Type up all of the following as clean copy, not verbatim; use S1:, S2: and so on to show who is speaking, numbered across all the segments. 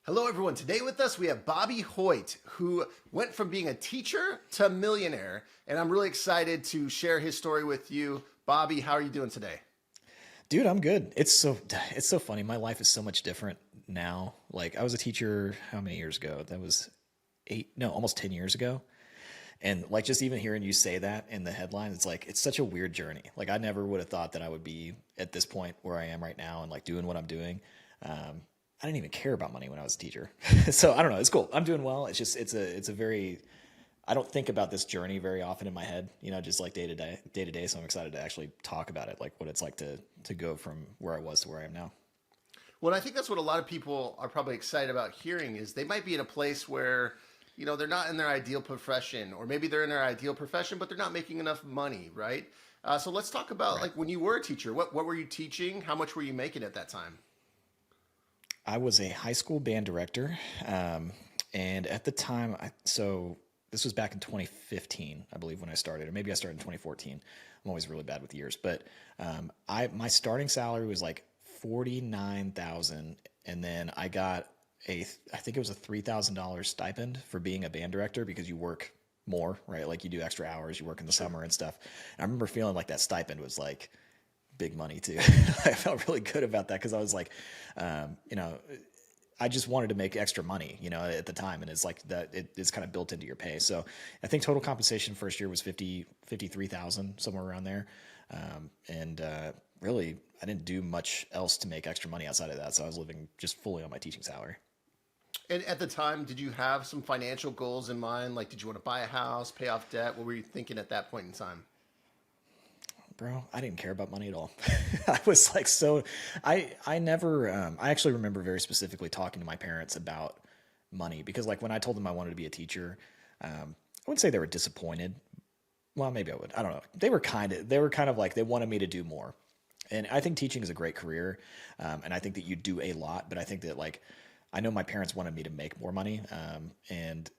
S1: Hello, everyone. Today with us, we have Bobby Hoyt, who went from being a teacher to millionaire. And I'm really excited to share his story with you. Bobby, how are you doing today?
S2: Dude, I'm good. It's so funny. My life is so much different now. Like I was a teacher how many years ago? That was almost 10 years ago. And like just even hearing you say that in the headline, it's like it's such a weird journey. Like I never would have thought that I would be at this point where I am right now and like doing what I'm doing. I didn't even care about money when I was a teacher. So I don't know. It's cool. I'm doing well. It's a very I don't think about this journey very often in my head, just like day to day. So I'm excited to actually talk about it, like what it's like to go from where I was to where I am now.
S1: Well, I think that's what a lot of people are probably excited about hearing is they might be in a place where, they're not in their ideal profession, or maybe they're in their ideal profession, but they're not making enough money, right? So let's talk about
S2: Right.
S1: like when you were a teacher, what were you teaching? How much were you making at that time?
S2: I was a high school band director, and at the time, so this was back in 2015, I believe, when I started, or maybe I started in 2014. I'm always really bad with years, but I my starting salary was like 49,000, and then I got I think it was a $3,000 stipend for being a band director because you work more, right? Like you do extra hours, you work in the
S1: Sure.
S2: summer and stuff. And I remember feeling like that stipend was like big money too. I felt really good about that because I was like, um, you know, I just wanted to make extra money, at the time. And it's like that, it's kind of built into your pay. So I think total compensation first year was 53,000, somewhere around there. And really, I didn't do much else to make extra money outside of that. So I was living just fully on my teaching salary.
S1: And at the time, did you have some financial goals in mind? Like, did you want to buy a house, pay off debt? What were you thinking at that point in time?
S2: Bro, I didn't care about money at all. I was like, so I never, I actually remember very specifically talking to my parents about money because like when I told them I wanted to be a teacher, I wouldn't say they were disappointed. Well, maybe I would. I don't know. They were kind of like they wanted me to do more. And I think teaching is a great career. And I think that you do a lot, but I think that like, I know my parents wanted me to make more money. And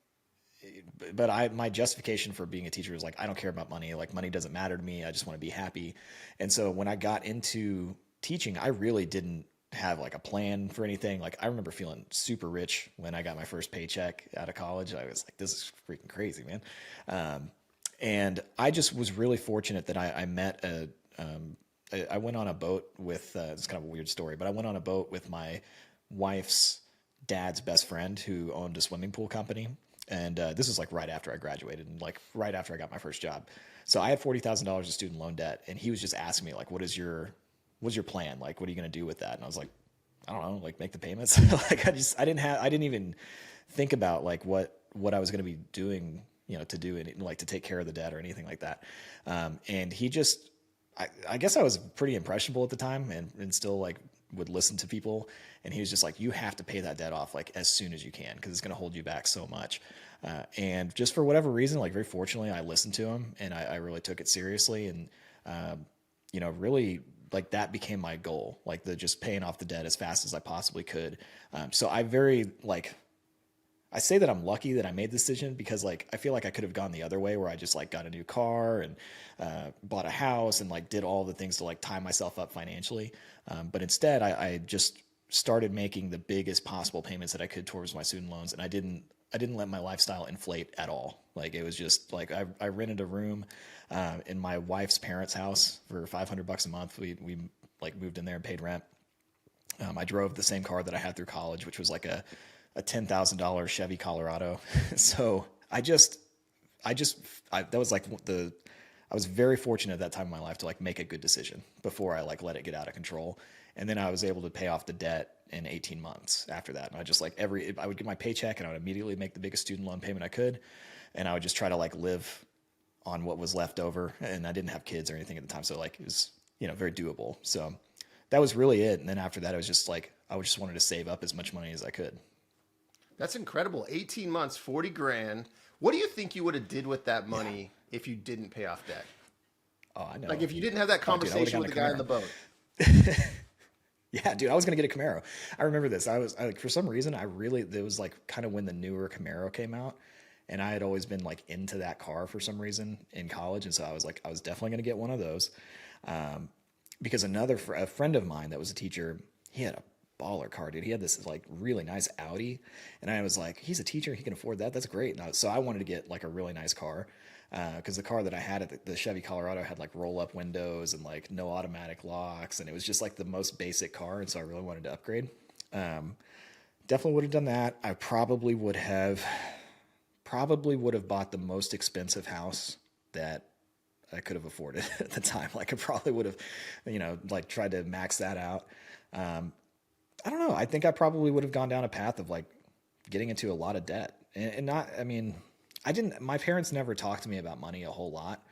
S2: but my justification for being a teacher was like I don't care about money. Like money doesn't matter to me. I just want to be happy. And so when I got into teaching, I really didn't have like a plan for anything. Like I remember feeling super rich when I got my first paycheck out of college. I was like, this is freaking crazy, man. Um, and I just was really fortunate that I met I went on a boat with, it's kind of a weird story, but I went on a boat with my wife's dad's best friend who owned a swimming pool company. And this was like right after I graduated and like right after I got my first job. So I had $40,000 of student loan debt, and he was just asking me like, what's your plan? Like, what are you going to do with that? And I was like, I don't know, like make the payments. Like I didn't even think about like what I was going to be doing, to do it, like to take care of the debt or anything like that. And he just, I guess I was pretty impressionable at the time and still like would listen to people. And he was just like, you have to pay that debt off like as soon as you can because it's going to hold you back so much. And just for whatever reason, like very fortunately, I listened to him and I really took it seriously. And, really like that became my goal, like the just paying off the debt as fast as I possibly could. So I say that I'm lucky that I made the decision because like I feel like I could have gone the other way where I just like got a new car and bought a house and like did all the things to like tie myself up financially. But instead, I just started making the biggest possible payments that I could towards my student loans, and I didn't let my lifestyle inflate at all. Like it was just like I rented a room in my wife's parents' house for $500 a month. We like moved in there and paid rent. I drove the same car that I had through college, which was like a $10,000 Chevy Colorado. So that was like I was very fortunate at that time in my life to like make a good decision before I like let it get out of control. And then I was able to pay off the debt in 18 months after that. And I just like I would get my paycheck and I would immediately make the biggest student loan payment I could. And I would just try to like live on what was left over. And I didn't have kids or anything at the time. So like it was, very doable. So that was really it. And then after that, it was just like, I just wanted to save up as much money as I could.
S1: That's incredible. 18 months, 40 grand. What do you think you would have did with that
S2: Yeah.
S1: money if you didn't pay off debt?
S2: Oh, I
S1: Like
S2: know.
S1: if you didn't have that
S2: Oh, dude, I would have
S1: conversation with
S2: gotten
S1: the
S2: a
S1: guy in the
S2: Camaro.
S1: boat.
S2: Yeah, dude, I was gonna get a Camaro. I remember this. Like for some reason it was like kind of when the newer Camaro came out, and I had always been like into that car for some reason in college, and so I was like, I was definitely gonna get one of those, because a friend of mine that was a teacher, he had a baller car, dude. He had this like really nice Audi, and I was like, he's a teacher, he can afford that. That's great. So I wanted to get like a really nice car, because the car that I had at the Chevy Colorado had like roll up windows and like no automatic locks, and it was just like the most basic car, and so I really wanted to upgrade. Definitely would have done that. I probably would have bought the most expensive house that I could have afforded at the time. Like I probably would have, like tried to max that out. I don't know. I think I probably would have gone down a path of like getting into a lot of debt, and not, I mean, my parents never talked to me about money a whole lot.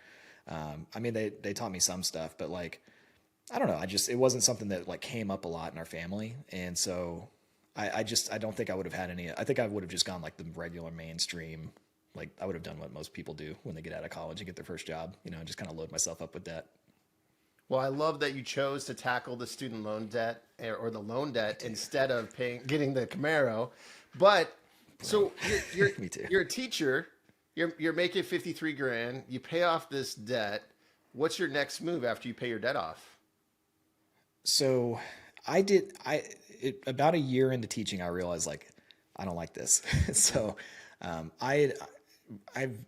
S2: I mean, they taught me some stuff, but like, I don't know. It wasn't something that like came up a lot in our family. And so I don't think I would have had any. I think I would have just gone like the regular mainstream. Like I would have done what most people do when they get out of college and get their first job, just kind of load myself up with debt.
S1: Well, I love that you chose to tackle the student loan debt or the loan debt instead of getting the Camaro. But so you're
S2: Me too.
S1: you're a teacher. You're making 53 grand. You pay off this debt. What's your next move after you pay your debt off?
S2: So about a year into teaching, I realized like, I don't like this. So, I've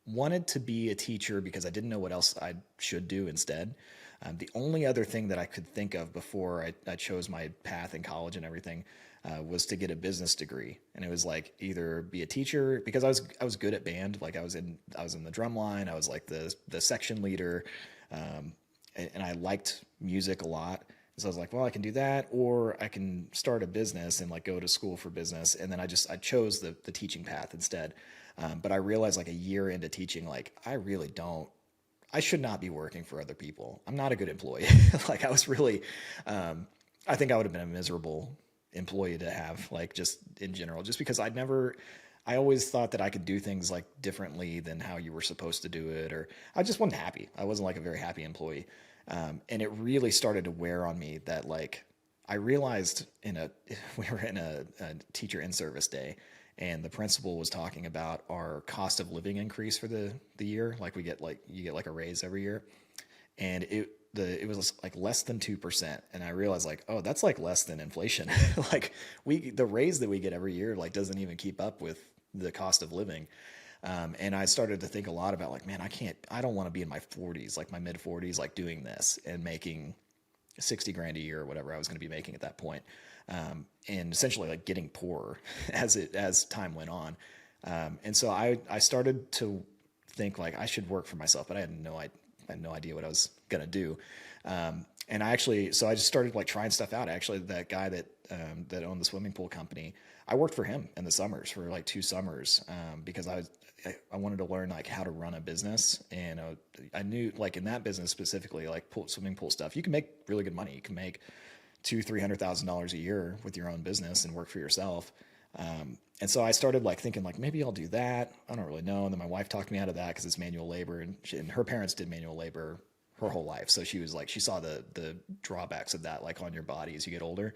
S2: wanted to be a teacher because I didn't know what else I should do instead. The only other thing that I could think of before I chose my path in college and everything was to get a business degree, and it was like either be a teacher, because I was good at band. Like I was in the drum line. I was like the section leader, and I liked music a lot. So I was like, well, I can do that, or I can start a business and like go to school for business. And then I chose the teaching path instead. But I realized like a year into teaching, like I should not be working for other people. I'm not a good employee. Like I was really, I think I would have been a miserable employee to have, like just in general, just because I always thought that I could do things like differently than how you were supposed to do it. Or I just wasn't happy. I wasn't like a very happy employee. And it really started to wear on me that like, I realized we were in a teacher in-service day, and the principal was talking about our cost of living increase for the year. Like you get like a raise every year, and it was like less than 2%. And I realized like, oh, that's like less than inflation. Like the raise that we get every year like doesn't even keep up with the cost of living. And I started to think a lot about like, man, I don't want to be in my 40s, like my mid 40s, like doing this and making 60 grand a year or whatever I was going to be making at that point. And essentially like getting poorer as time went on. And so I started to think like I should work for myself, but I had no idea what I was going to do. And so I just started like trying stuff out. Actually, that guy that owned the swimming pool company, I worked for him in the summers for like 2 summers, because I wanted to learn like how to run a business. And I knew like in that business specifically, like swimming pool stuff, you can make really good money. You can make $200,000-$300,000 a year with your own business and work for yourself. And so I started like thinking like, maybe I'll do that. I don't really know. And then my wife talked me out of that because it's manual labor, and her parents did manual labor her whole life. So she was like, she saw the drawbacks of that, like on your body as you get older.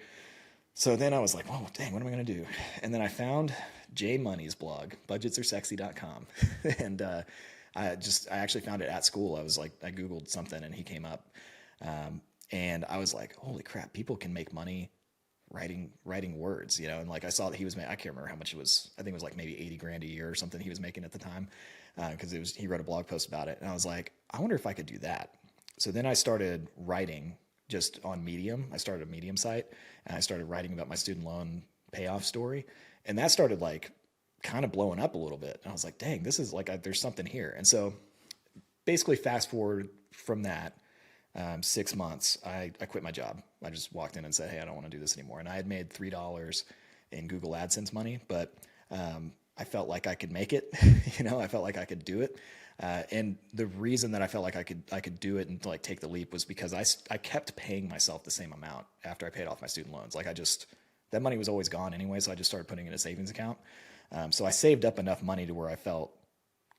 S2: So then I was like, oh, dang, what am I going to do? And then I found Jay Money's blog, budgetsaresexy.com. And I actually found it at school. I Googled something and he came up. And I was like, holy crap, people can make money writing words, and like I saw that he was I can't remember how much it was. I think it was like maybe 80 grand a year or something he was making at the time. Cause he wrote a blog post about it. And I was like, I wonder if I could do that. So then I started writing just on Medium. I started a Medium site, and I started writing about my student loan payoff story. And that started like kind of blowing up a little bit. And I was like, dang, this is like, there's something here. And so basically fast forward from that, 6 months, I quit my job. I just walked in and said, hey, I don't want to do this anymore. And I had made $3 in Google AdSense money, but I felt like I could make it. I felt like I could do it. And the reason that I felt like I could do it and like take the leap was because I kept paying myself the same amount after I paid off my student loans. Like that money was always gone anyway, so I just started putting it in a savings account. So I saved up enough money to where I felt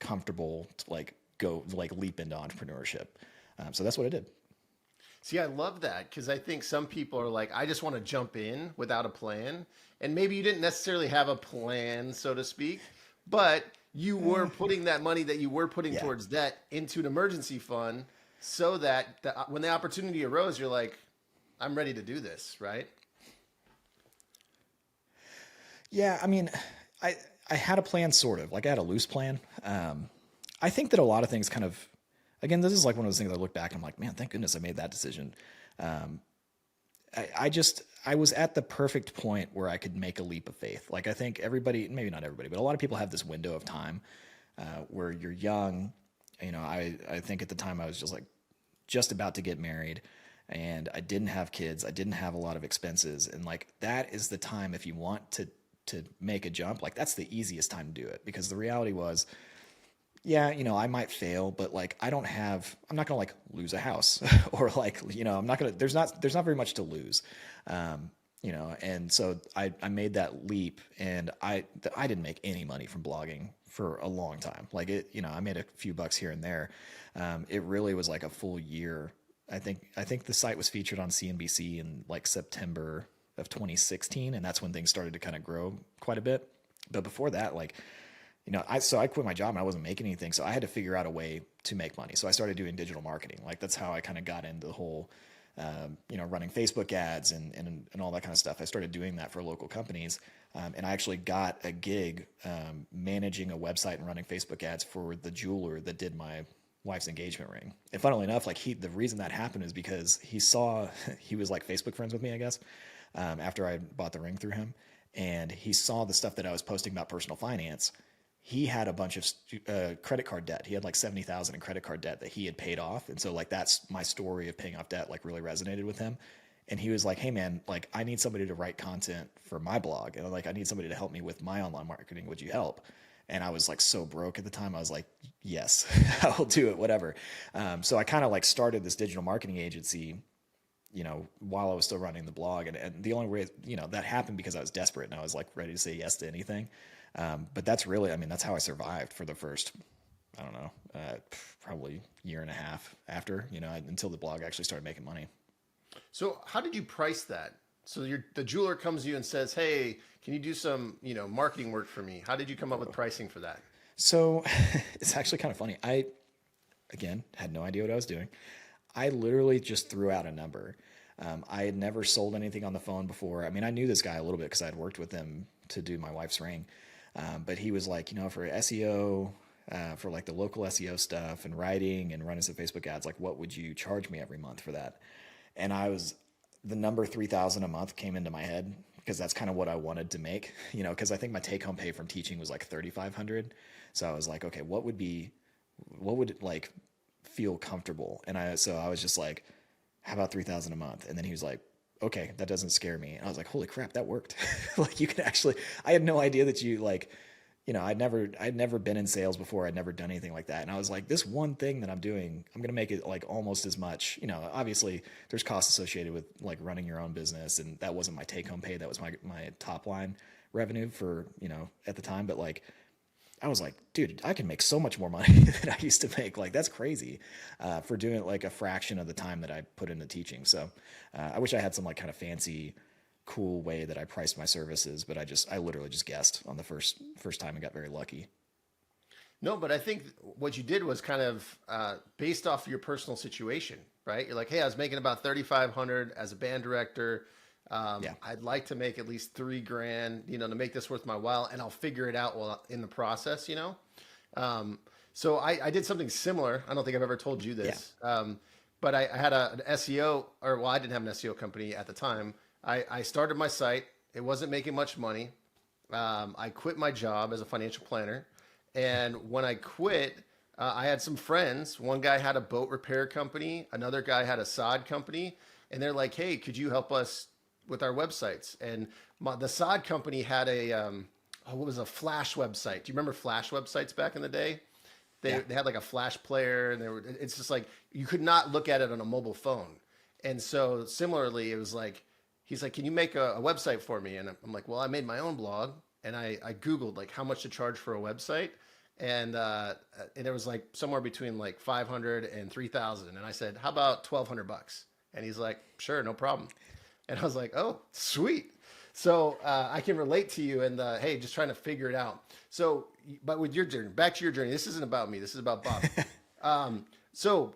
S2: comfortable to like go like leap into entrepreneurship. So that's what I did.
S1: See, I love that because I think some people are like, I just want to jump in without a plan. And maybe you didn't necessarily have a plan, so to speak, but you were putting that money that you were putting towards debt into an emergency fund so that when the opportunity arose, you're like, I'm ready to do this, right?
S2: Yeah, I mean, I I had a plan sort of like I had a loose plan. I think that a lot of things kind of, again, this is like one of those things I look back and I'm like, man, thank goodness I made that decision. I was at the perfect point where I could make a leap of faith. Like I think everybody, maybe not everybody, but a lot of people have this window of time where you're young. You know, I think at the time I was just like just about to get married and I didn't have kids. I didn't have a lot of expenses. And like that is the time if you want to make a jump, like that's the easiest time to do it because the reality was, yeah, you know, I might fail, but like I'm not gonna like lose a house or like, you know, I'm not gonna, there's not very much to lose. You know, and so I made that leap and I didn't make any money from blogging for a long time. Like it, you know, I made a few bucks here and there. It really was like a full year. I think the site was featured on CNBC in like September of 2016. And that's when things started to kind of grow quite a bit. But before that, like, you know, I quit my job and I wasn't making anything. So I had to figure out a way to make money. So I started doing digital marketing. Like that's how I kind of got into the whole, you know, running Facebook ads and all that kind of stuff. I started doing that for local companies. And I actually got a gig managing a website and running Facebook ads for the jeweler that did my wife's engagement ring. And funnily enough, like the reason that happened is because he was like Facebook friends with me, I guess, after I bought the ring through him. And he saw the stuff that I was posting about personal finance. He had a bunch of credit card debt. He had like 70,000 in credit card debt that he had paid off. And so like, that's my story of paying off debt, like really resonated with him. And he was like, hey man, like I need somebody to write content for my blog. And like, I need somebody to help me with my online marketing. Would you help? And I was like so broke at the time. I was like, yes, I will do it, whatever. So I kind of like started this digital marketing agency, you know, while I was still running the blog. And the only way, you know, that happened because I was desperate and I was like ready to say yes to anything. But that's really, I mean, that's how I survived for the first, I don't know, probably year and a half after, you know, until the blog actually started making money.
S1: So how did you price that? So the jeweler comes to you and says, "Hey, can you do some, you know, marketing work for me?" How did you come up with pricing for that?
S2: So it's actually kind of funny. I, again, had no idea what I was doing. I literally just threw out a number. I had never sold anything on the phone before. I mean, I knew this guy a little bit because I had worked with him to do my wife's ring. But he was like, you know, for SEO, for like the local SEO stuff and writing and running some Facebook ads, like what would you charge me every month for that? And the number 3,000 a month came into my head because that's kind of what I wanted to make, you know, because I think my take home pay from teaching was like 3,500. So I was like, okay, what would like feel comfortable? So I was just like, how about 3,000 a month? And then he was like, okay, that doesn't scare me. And I was like, holy crap, that worked. Like you can actually, I had no idea that you like, you know, I'd never been in sales before. I'd never done anything like that. And I was like, this one thing that I'm doing, I'm going to make it like almost as much, you know, obviously there's costs associated with like running your own business. And that wasn't my take home pay. That was my top line revenue for, you know, at the time. But like, I was like, dude, I can make so much more money than I used to make. Like, that's crazy for doing it like a fraction of the time that I put into teaching. So I wish I had some like kind of fancy, cool way that I priced my services, but I literally just guessed on the first time and got very lucky.
S1: No, but I think what you did was kind of based off your personal situation, right? You're like, hey, I was making about 3,500 as a band director.
S2: Yeah.
S1: I'd like to make at least 3 grand, you know, to make this worth my while, and I'll figure it out while in the process, you know. So I did something similar. I don't think I've ever told you
S2: Yeah.
S1: this, but I had an SEO, or well, I didn't have an SEO company at the time. I started my site. It wasn't making much money. I quit my job as a financial planner, and when I quit, I had some friends. One guy had a boat repair company. Another guy had a sod company, and they're like, "Hey, could you help us with our websites?" And the sod company had what was a Flash website? Do you remember Flash websites back in the day?
S2: Yeah.
S1: They had like a Flash player, and it's just like you could not look at it on a mobile phone. And so similarly, it was like he's like, "Can you make a website for me?" And I'm like, "Well, I made my own blog, and I Googled like how much to charge for a website." And it was like somewhere between like 500 and 3,000. And I said, "How about 1,200 bucks?" And he's like, "Sure, no problem." And I was like, "Oh, sweet." So I can relate to you and hey, just trying to figure it out. So, but with your journey, back to your journey, this isn't about me. This is about Bob. So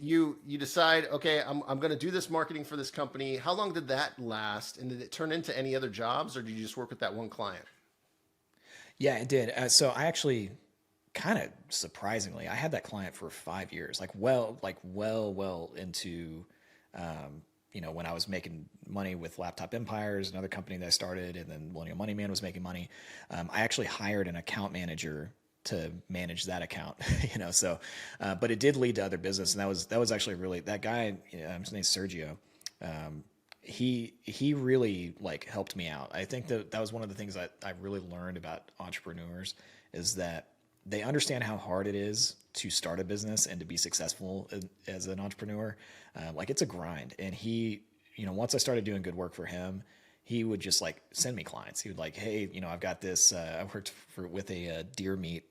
S1: you decide, okay, I'm going to do this marketing for this company. How long did that last, and did it turn into any other jobs, or did you just work with that one client?
S2: Yeah, it did. So I actually kind of surprisingly, I had that client for 5 years, well into, when I was making money with Laptop Empires, another company that I started, and then Millennial Money Man was making money. I actually hired an account manager to manage that account, but it did lead to other business. And that was actually really, that guy, his name's Sergio. He really like helped me out. I think that was one of the things that I really learned about entrepreneurs is that they understand how hard it is to start a business and to be successful as an entrepreneur. Like it's a grind. And once I started doing good work for him, he would just like send me clients. He would like, hey, I've got this. I worked with a deer meat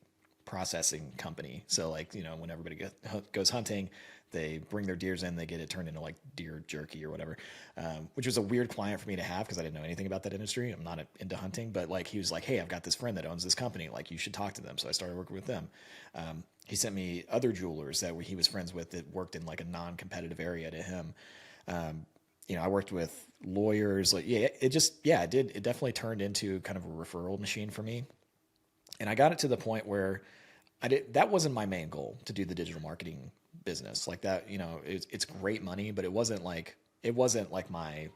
S2: processing company. So like, when everybody goes hunting, they bring their deers in, they get it turned into like deer jerky or whatever, which was a weird client for me to have because I didn't know anything about that industry. I'm not into hunting, but like he was like, hey, I've got this friend that owns this company. Like you should talk to them. So I started working with them. He sent me other jewelers that he was friends with that worked in like a non-competitive area to him. I worked with lawyers. Like, yeah, it did. It definitely turned into kind of a referral machine for me. And I got it to the point where that wasn't my main goal to do the digital marketing business like that. It's great money, but it wasn't like my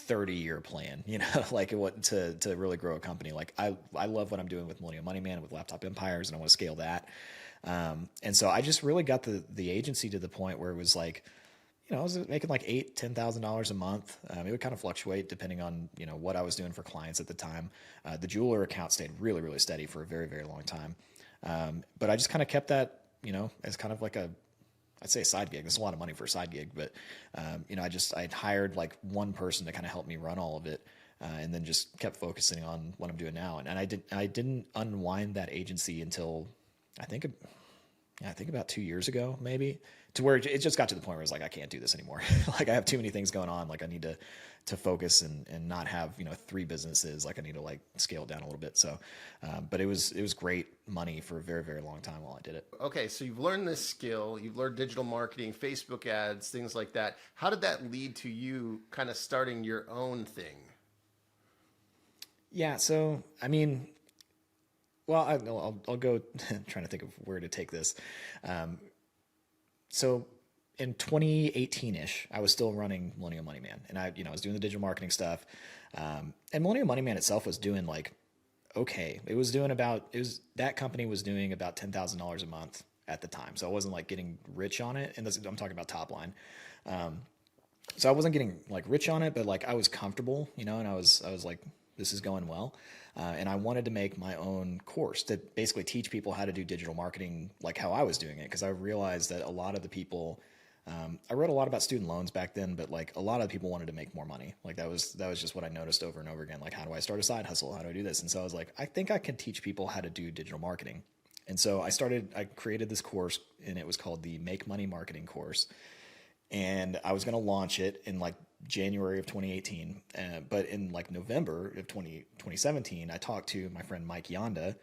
S2: 30-year plan, like it wasn't to really grow a company. Like I love what I'm doing with Millennial Money Man, with Laptop Empires, and I want to scale that. And so I just really got the agency to the point where it was like, I was making like $10,000 a month. It would kind of fluctuate depending on, what I was doing for clients at the time. The jeweler account stayed really, really steady for a very, very long time. But I just kind of kept that, as kind of like I'd say a side gig. There's a lot of money for a side gig, but, I'd hired like one person to kind of help me run all of it. And then just kept focusing on what I'm doing now. And I didn't unwind that agency until I think about 2 years ago, maybe, to where it just got to the point where I was like, I can't do this anymore. Like I have too many things going on. Like I need to focus and not have, 3 businesses. Like I need to like scale down a little bit. So, but it was great money for a very, very long time while I did it.
S1: Okay, so you've learned this skill, you've learned digital marketing, Facebook ads, things like that. How did that lead to you kind of starting your own thing?
S2: Yeah. So, I mean, well, I'll go trying to think of where to take this. So in 2018-ish, I was still running Millennial Money Man, and I was doing the digital marketing stuff. And Millennial Money Man itself was doing like, okay, that company was doing about $10,000 a month at the time. So I wasn't like getting rich on it. And I'm talking about top line. So I wasn't getting like rich on it, but like I was comfortable, and I was like, this is going well. And I wanted to make my own course to basically teach people how to do digital marketing like how I was doing it. Because I realized that a lot of the people, I wrote a lot about student loans back then, but like a lot of people wanted to make more money. Like that was just what I noticed over and over again. Like, how do I start a side hustle? How do I do this? And so I was like, I think I can teach people how to do digital marketing. And so I created this course, and it was called the Make Money Marketing course. And I was going to launch it in like January of 2018. But in like November of 2017, I talked to my friend Mike Yonda,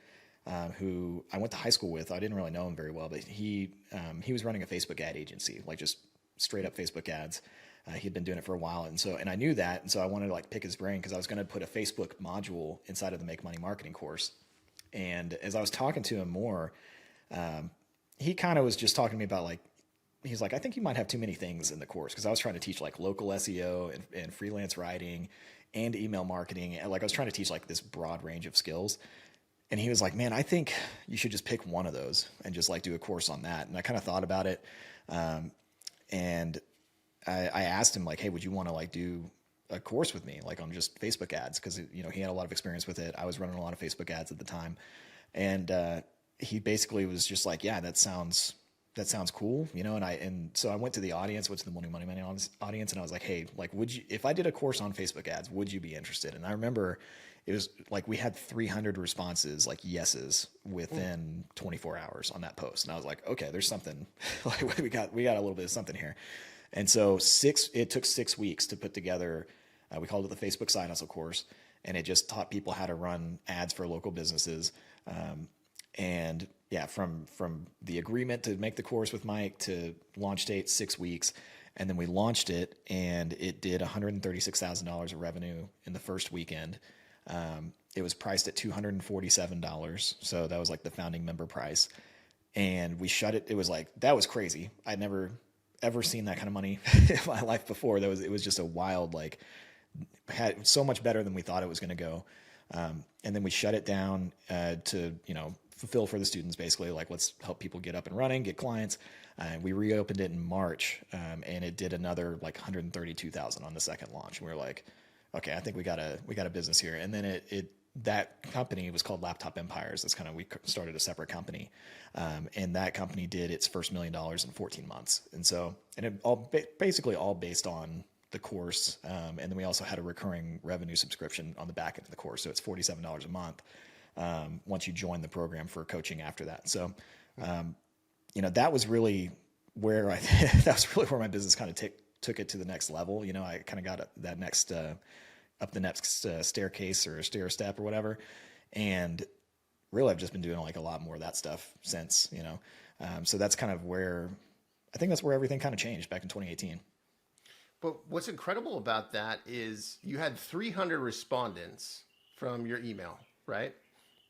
S2: who I went to high school with. I didn't really know him very well, but he was running a Facebook ad agency, like just straight up Facebook ads. He'd been doing it for a while. And I knew that. And so I wanted to like pick his brain because I was going to put a Facebook module inside of the Make Money Marketing course. And as I was talking to him more, he kind of was just talking to me about like, he's like, I think you might have too many things in the course, because I was trying to teach like local SEO and freelance writing and email marketing. And like I was trying to teach like this broad range of skills. And he was like, man, I think you should just pick one of those and just like do a course on that. And I kind of thought about it. And I asked him like, hey, would you want to like do a course with me, like on just Facebook ads? Cause he had a lot of experience with it. I was running a lot of Facebook ads at the time. And he basically was just like, yeah, that sounds cool, and so I went to the Money Money Money audience, and I was like, hey, like, if I did a course on Facebook ads, would you be interested? And I remember it was like we had 300 responses, like yeses, within 24 hours on that post, and I was like, okay, there's something, like we got a little bit of something here. And so it took 6 weeks to put together. We called it the Facebook Side Hustle course, and it just taught people how to run ads for local businesses. And yeah, from the agreement to make the course with Mike to launch date 6 weeks, and then we launched it, and it did $136,000 of revenue in the first weekend. It was priced at $247, so that was like the founding member price. And we shut it. It was like, that was crazy. I'd never ever seen that kind of money in my life before. It was just a wild, like, had so much better than we thought it was going to go. And then we shut it down to, fulfill for the students, basically, like, let's help people get up and running, get clients. We reopened it in March, and it did another like 132,000 on the second launch. We were like, okay, I think we got a business here. And then that company was called Laptop Empires. That's kind of, we started a separate company. And that company did its first $1 million in 14 months. And it basically all based on the course. And then we also had a recurring revenue subscription on the back end of the course. So it's $47 a month once you join the program for coaching after that. So, that was really where that was really where my business kind of took it to the next level. I kind of got that next, up the next staircase or stair step or whatever. And really, I've just been doing like a lot more of that stuff since, so that's kind of where, I think that's where everything kind of changed back in 2018.
S1: But what's incredible about that is you had 300 respondents from your email, right?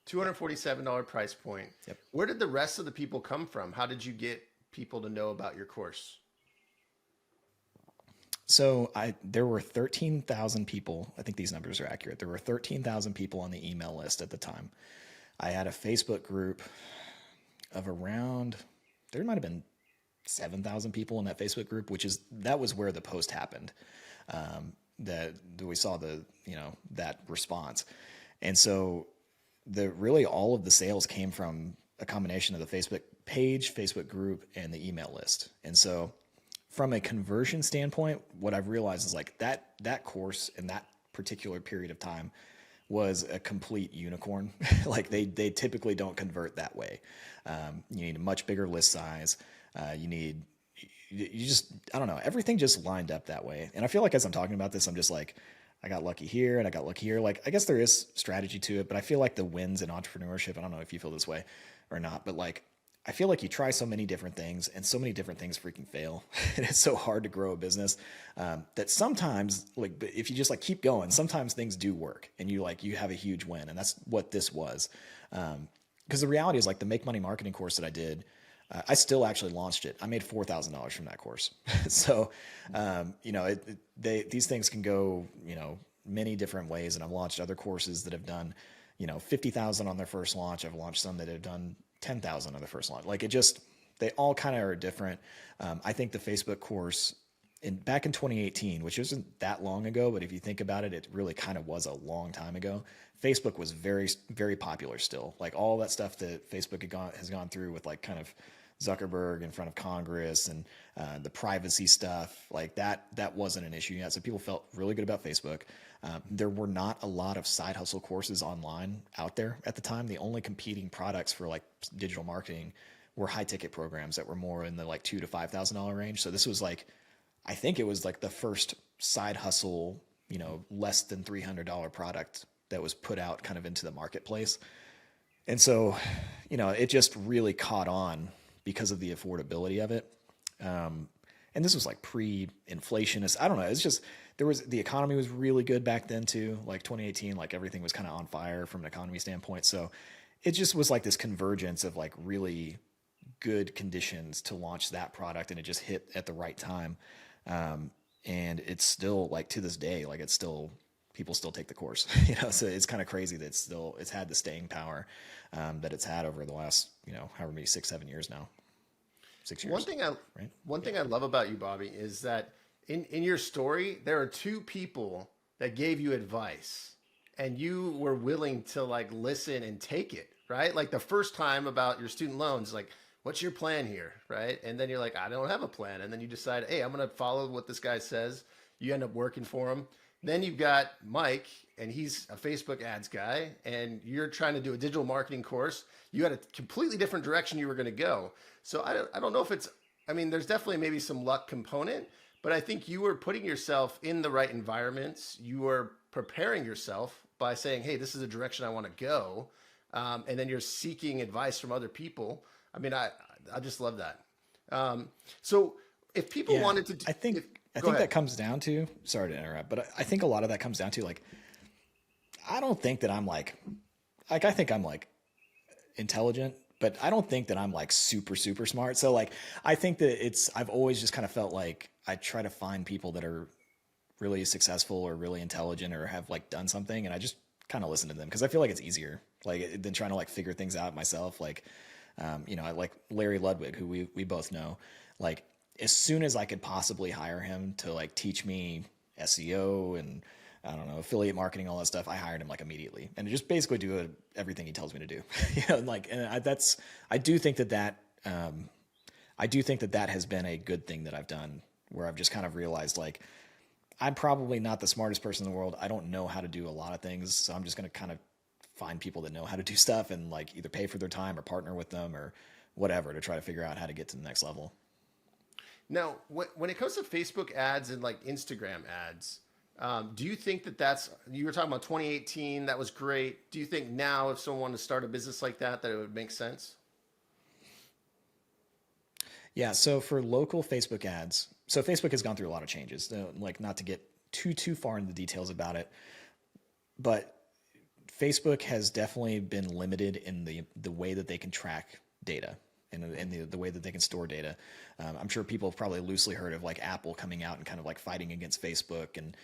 S1: $247 price point.
S2: Yep.
S1: Where did the rest of the people come from? How did you get people to know about your course?
S2: So there were 13,000 people. I think these numbers are accurate. There were 13,000 people on the email list at the time. I had a Facebook group of around, there might have been 7,000 people in that Facebook group, that was where the post happened. That we saw that response. And so really all of the sales came from a combination of the Facebook page, Facebook group, and the email list. And so from a conversion standpoint, what I've realized is like that course in that particular period of time was a complete unicorn. Like they typically don't convert that way. You need a much bigger list size. You just, I don't know, everything just lined up that way. And I feel like as I'm talking about this, I'm just like, I got lucky here and I got lucky here. Like, I guess there is strategy to it, but I feel like the wins in entrepreneurship, I don't know if you feel this way or not, but like, I feel like you try so many different things and so many different things freaking fail. And it's so hard to grow a business that sometimes, like, if you just like keep going, sometimes things do work and you have a huge win. And that's what this was. Because the reality is, like, the Make Money Marketing course that I did, I still actually launched it. I made $4,000 from that course. So, these things can go, many different ways. And I've launched other courses that have done, 50,000 on their first launch. I've launched some that have done 10,000 on the first launch. Like, they all kind of are different. I think the Facebook course back in 2018, which isn't that long ago, but if you think about it, it really kind of was a long time ago. Facebook was very, very popular still. Like, all that stuff that Facebook has gone through with, like, kind of Zuckerberg in front of Congress and the privacy stuff, like that wasn't an issue yet. So people felt really good about Facebook. There were not a lot of side hustle courses online out there at the time. The only competing products for like digital marketing were high ticket programs that were more in the like $2,000 to $5,000 range. So this was like, I think it was like the first side hustle, less than $300 product that was put out kind of into the marketplace. And so, it just really caught on because of the affordability of it. And this was like pre-inflation. I don't know. It's just, the economy was really good back then too. Like 2018, like everything was kind of on fire from an economy standpoint. So it just was like this convergence of like really good conditions to launch that product. And it just hit at the right time. And it's still, like, to this day, like, people still take the course, so it's kind of crazy that it's had the staying power, that it's had over the last, however many, 6-7 years now. 6 years. One thing I love about you, Bobby, is that in your story, there are two people that gave you advice and you were willing to like listen and take it, right? Like the first time about your student loans, like, what's your plan here, right? And then you're like, I don't have a plan. And then you decide, hey, I'm going to follow what this guy says. You end up working for him. Then you've got Mike, and he's a Facebook ads guy, and you're trying to do a digital marketing course. You had a completely different direction you were going to go. So I don't know if there's definitely maybe some luck component, but I think you were putting yourself in the right environments. You were preparing yourself by saying, hey, this is the direction I want to go.
S1: and then you're seeking advice from other people. I mean, I just love that. So if people
S2: Yeah,
S1: wanted to,
S2: I think I
S1: go
S2: think
S1: ahead.
S2: that comes down to, sorry to interrupt, but I think a lot of that comes down to like I don't think that I'm like I think I'm like intelligent, but I don't think that I'm like super smart. So like I think that I've always just kind of felt like I try to find people that are really successful or really intelligent or have like done something, and I just kind of listen to them because I feel like it's easier like than trying to like figure things out myself. Like I like Larry Ludwig, who we both know. Like as soon as I could possibly hire him to like teach me SEO and I don't know, affiliate marketing, all that stuff, I hired him like immediately and just basically do everything he tells me to do. I do think I do think that that has been a good thing that I've done where I've just kind of realized like I'm probably not the smartest person in the world. I don't know how to do a lot of things. So I'm just going to kind of find people that know how to do stuff and like either pay for their time or partner with them or whatever to try to figure out how to get to the next level.
S1: Now, when it comes to Facebook ads and like Instagram ads, do you think that you were talking about 2018, that was great. Do you think now if someone wanted to start a business like that it would make sense?
S2: Yeah. So for local Facebook ads, so Facebook has gone through a lot of changes, like not to get too far into the details about it, but Facebook has definitely been limited in the way that they can track data and the way that they can store data. I'm sure people have probably loosely heard of like Apple coming out and kind of like fighting against Facebook and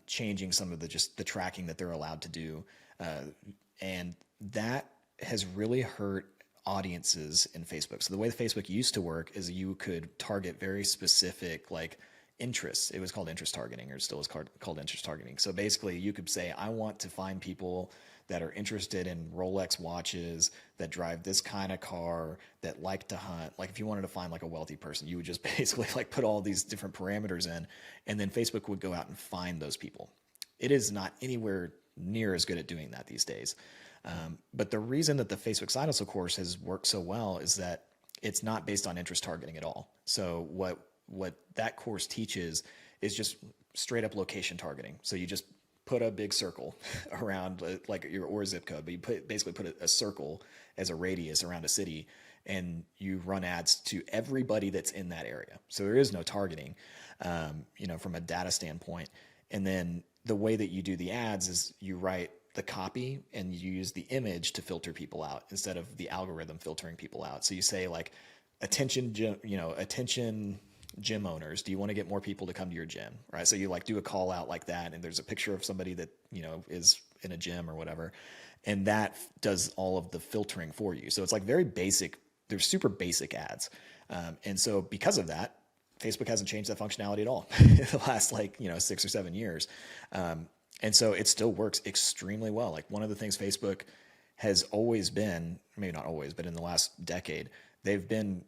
S2: changing some of just the tracking that they're allowed to do, and that has really hurt audiences in Facebook. So the way that Facebook used to work is you could target very specific like interests. It was called interest targeting, or still is called interest targeting. So basically, you could say, I want to find people that are interested in Rolex watches, that drive this kind of car, that like to hunt. Like if you wanted to find like a wealthy person, you would just basically like put all these different parameters in, and then Facebook would go out and find those people. It is not anywhere near as good at doing that these days. But the reason that the Facebook side hustle course has worked so well is that it's not based on interest targeting at all. So what that course teaches is just straight up location targeting. So you just put a big circle around like your or zip code, but you basically put a circle as a radius around a city, and you run ads to everybody that's in that area. So there is no targeting, from a data standpoint. And then the way that you do the ads is you write the copy and you use the image to filter people out instead of the algorithm filtering people out. So you say like, attention gym owners, do you want to get more people to come to your gym? Right. So you like do a call out like that, and there's a picture of somebody that, is in a gym or whatever. And that does all of the filtering for you. So it's like very basic. They're super basic ads. And so because of that, Facebook hasn't changed that functionality at all in the last 6 or 7 years. And so it still works extremely well. Like one of the things Facebook has always been, maybe not always, but in the last decade, they've been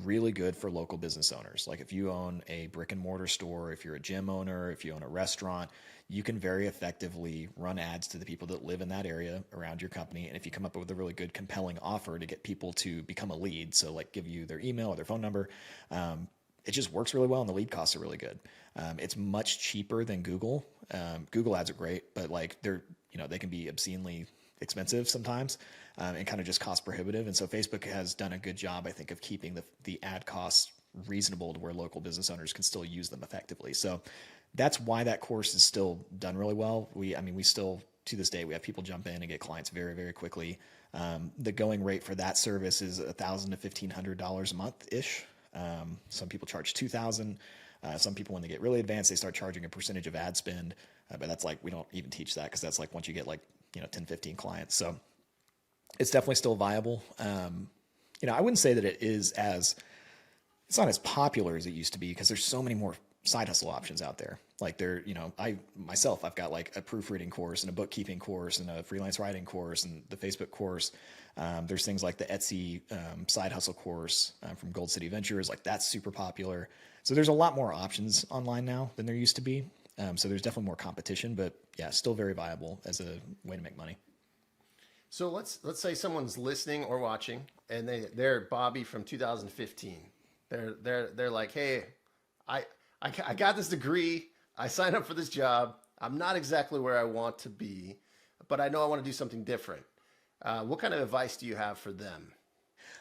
S2: really good for local business owners. Like if you own a brick and mortar store, if you're a gym owner, if you own a restaurant, you can very effectively run ads to the people that live in that area around your company. And if you come up with a really good, compelling offer to get people to become a lead, so like give you their email or their phone number, it just works really well, and the lead costs are really good. It's much cheaper than Google. Google ads are great, but like they can be obscenely expensive sometimes, and kind of just cost prohibitive. And so Facebook has done a good job, I think, of keeping the ad costs reasonable to where local business owners can still use them effectively. So that's why that course is still done really well. We still, to this day, we have people jump in and get clients very, very quickly. The going rate for that service is $1,000 to $1,500 a month ish. Some people charge $2,000. Some people, when they get really advanced, they start charging a percentage of ad spend. But that's like, we don't even teach that, because that's like once you get 10, 15 clients. So it's definitely still viable. I wouldn't say that it's not as popular as it used to be, because there's so many more side hustle options out there. Like I've got like a proofreading course and a bookkeeping course and a freelance writing course and the Facebook course. There's things like the Etsy side hustle course from Gold City Ventures. Like that's super popular. So there's a lot more options online now than there used to be. So there's definitely more competition, but yeah, still very viable as a way to make money.
S1: So let's say someone's listening or watching, and they're Bobby from 2015. They're like, hey, I got this degree. I signed up for this job. I'm not exactly where I want to be, but I know I want to do something different. What kind of advice do you have for them?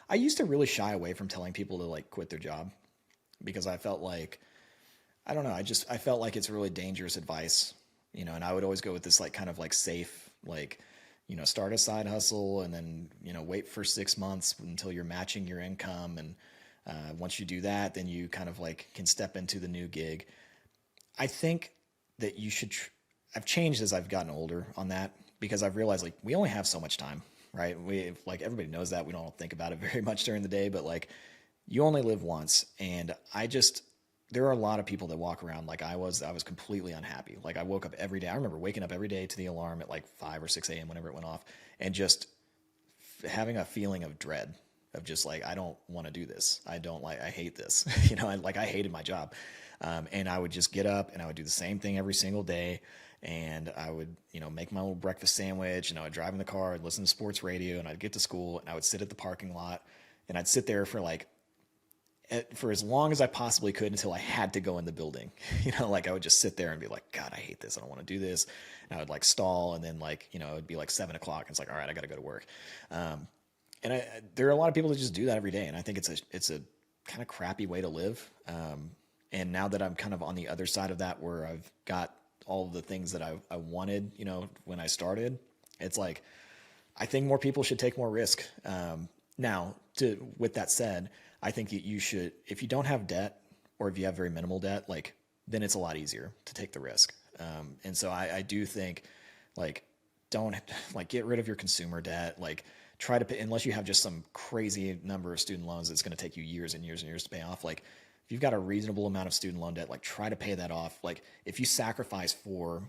S2: I used to really shy away from telling people to like quit their job because I felt like, I don't know, I felt like it's really dangerous advice, and I would always go with this like kind of like safe, like, start a side hustle and then, wait for 6 months until you're matching your income. And once you do that, then you kind of like can step into the new gig. I think that you should. I've changed as I've gotten older on that because I've realized like we only have so much time, right? We like everybody knows that we don't think about it very much during the day, but like you only live once, and there are a lot of people that walk around like I was. I was completely unhappy. Like I woke up every day. I remember waking up every day to the alarm at like 5 or 6 a.m. whenever it went off, and just having a feeling of dread of just like I don't want to do this. I hate this. I hated my job. And I would just get up and I would do the same thing every single day. And I would, make my little breakfast sandwich, and I would drive in the car and listen to sports radio, and I'd get to school and I would sit at the parking lot, and I'd sit there for as long as I possibly could until I had to go in the building. Like I would just sit there and be like, God, I hate this. I don't want to do this. And I would like stall. And then it'd be like 7 o'clock. And it's like, all right, I got to go to work. There are a lot of people that just do that every day. And I think it's a kind of crappy way to live. And now that I'm kind of on the other side of that, where I've got all of the things that I wanted, when I started, it's like, I think more people should take more risk. Now, with that said, I think that you should, if you don't have debt or if you have very minimal debt, like then it's a lot easier to take the risk. And so I do think like, don't like get rid of your consumer debt. Like try to pay, unless you have just some crazy number of student loans that's going to take you years and years and years to pay off. Like if you've got a reasonable amount of student loan debt, like try to pay that off. Like if you sacrifice for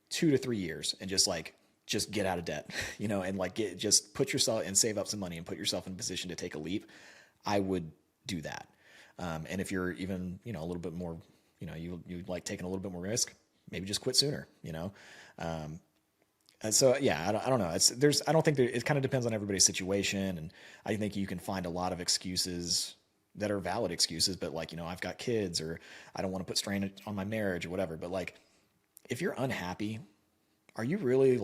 S2: 2 to 3 years and just get out of debt, and like just put yourself and save up some money and put yourself in a position to take a leap, I would do that. And if you're even, a little bit more, you like taking a little bit more risk, maybe just quit sooner, And so, yeah, I don't know. I don't think it kind of depends on everybody's situation. And I think you can find a lot of excuses that are valid excuses, but like, I've got kids, or I don't want to put strain on my marriage or whatever. But like, if you're unhappy, are you really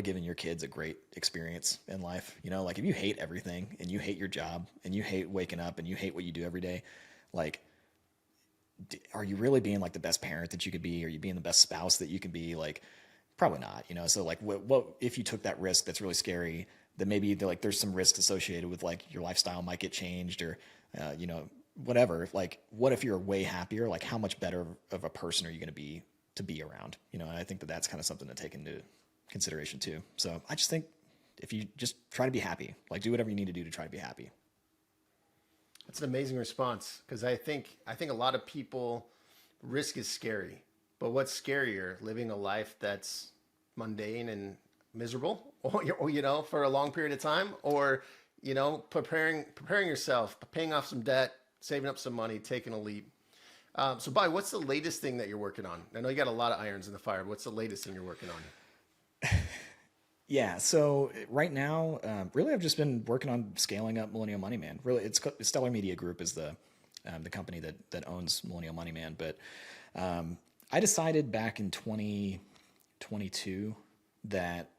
S2: giving your kids a great experience in life? Like if you hate everything and you hate your job and you hate waking up and you hate what you do every day, like, are you really being like the best parent that you could be? Are you being the best spouse that you can be? Like, probably not, So like, what if you took that risk that's really scary, that maybe there's some risks associated with like your lifestyle might get changed, or, whatever. Like, what if you're way happier? Like, how much better of a person are you going to be around? And I think that that's kind of something to take into consideration too. So I just think if you just try to be happy, like do whatever you need to do to try to be happy.
S1: That's an amazing response, because I think a lot of people, risk is scary, but what's scarier, living a life that's mundane and miserable, or for a long period of time, or preparing yourself, paying off some debt, saving up some money, taking a leap. So, Bai, what's the latest thing that you're working on? I know you got a lot of irons in the fire, but what's the latest thing you're working on?
S2: Yeah. So right now, really, I've just been working on scaling up Millennial Money Man. Really, Stellar Media Group is the company that owns Millennial Money Man. But I decided back in 2022 that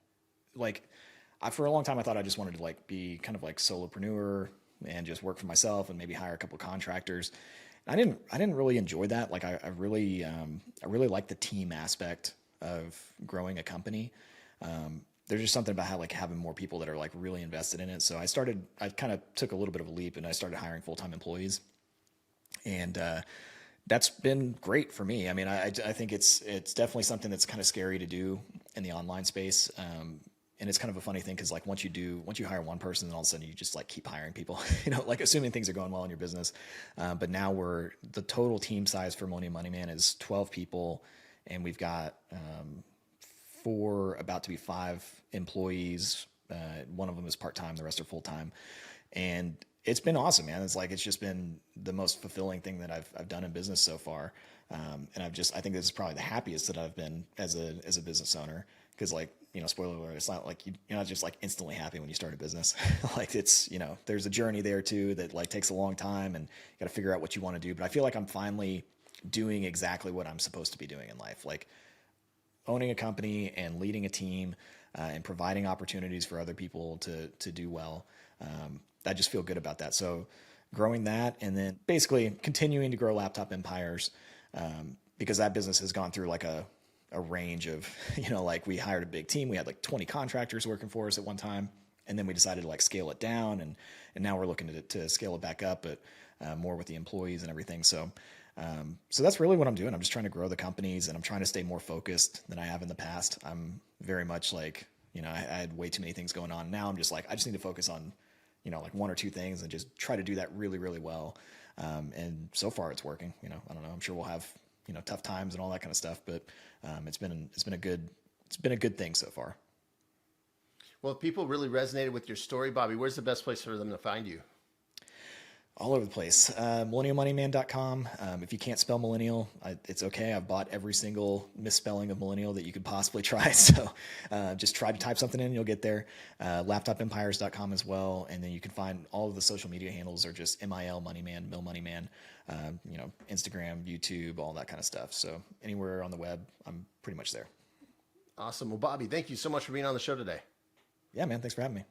S2: for a long time I thought I just wanted to like be kind of like solopreneur and just work for myself and maybe hire a couple of contractors. I didn't really enjoy that. Like I really like the team aspect of growing a company. There's just something about how like having more people that are like really invested in it. So I kind of took a little bit of a leap and I started hiring full-time employees, and that's been great for me. I mean, I think it's definitely something that's kind of scary to do in the online space. And it's kind of a funny thing because like once you hire one person, then all of a sudden you just like keep hiring people, like assuming things are going well in your business. But now the total team size for Millennial Money Man is 12 people, and we've got 4, about to be 5 employees. One of them is part-time, the rest are full-time. And it's been awesome, man. It's just been the most fulfilling thing that I've done in business so far. And I think this is probably the happiest that I've been as a business owner. Cause spoiler alert, it's not like you're not just like instantly happy when you start a business. Like it's, there's a journey there too that like takes a long time, and you got to figure out what you want to do. But I feel like I'm finally doing exactly what I'm supposed to be doing in life. Like owning a company and leading a team, and providing opportunities for other people to do well. I just feel good about that. So growing that, and then basically continuing to grow Laptop Empires, because that business has gone through like a range of, like we hired a big team. We had like 20 contractors working for us at one time. And then we decided to like scale it down, and now we're looking to scale it back up, but more with the employees and everything. So that's really what I'm doing. I'm just trying to grow the companies, and I'm trying to stay more focused than I have in the past. I'm very much like, I had way too many things going on. Now I'm just like, I just need to focus on, like one or two things and just try to do that really, really well. And so far it's working. I don't know. I'm sure we'll have, tough times and all that kind of stuff, but it's been a good thing so far.
S1: Well, if people really resonated with your story, Bobby, where's the best place for them to find you?
S2: All over the place. MillennialMoneyman.com. If you can't spell millennial, it's okay. I've bought every single misspelling of millennial that you could possibly try. So just try to type something in, you'll get there. LaptopEmpires.com as well. And then you can find all of the social media handles are just MIL Moneyman, Mill Moneyman, Instagram, YouTube, all that kind of stuff. So anywhere on the web, I'm pretty much there.
S1: Awesome. Well, Bobby, thank you so much for being on the show today.
S2: Yeah, man. Thanks for having me.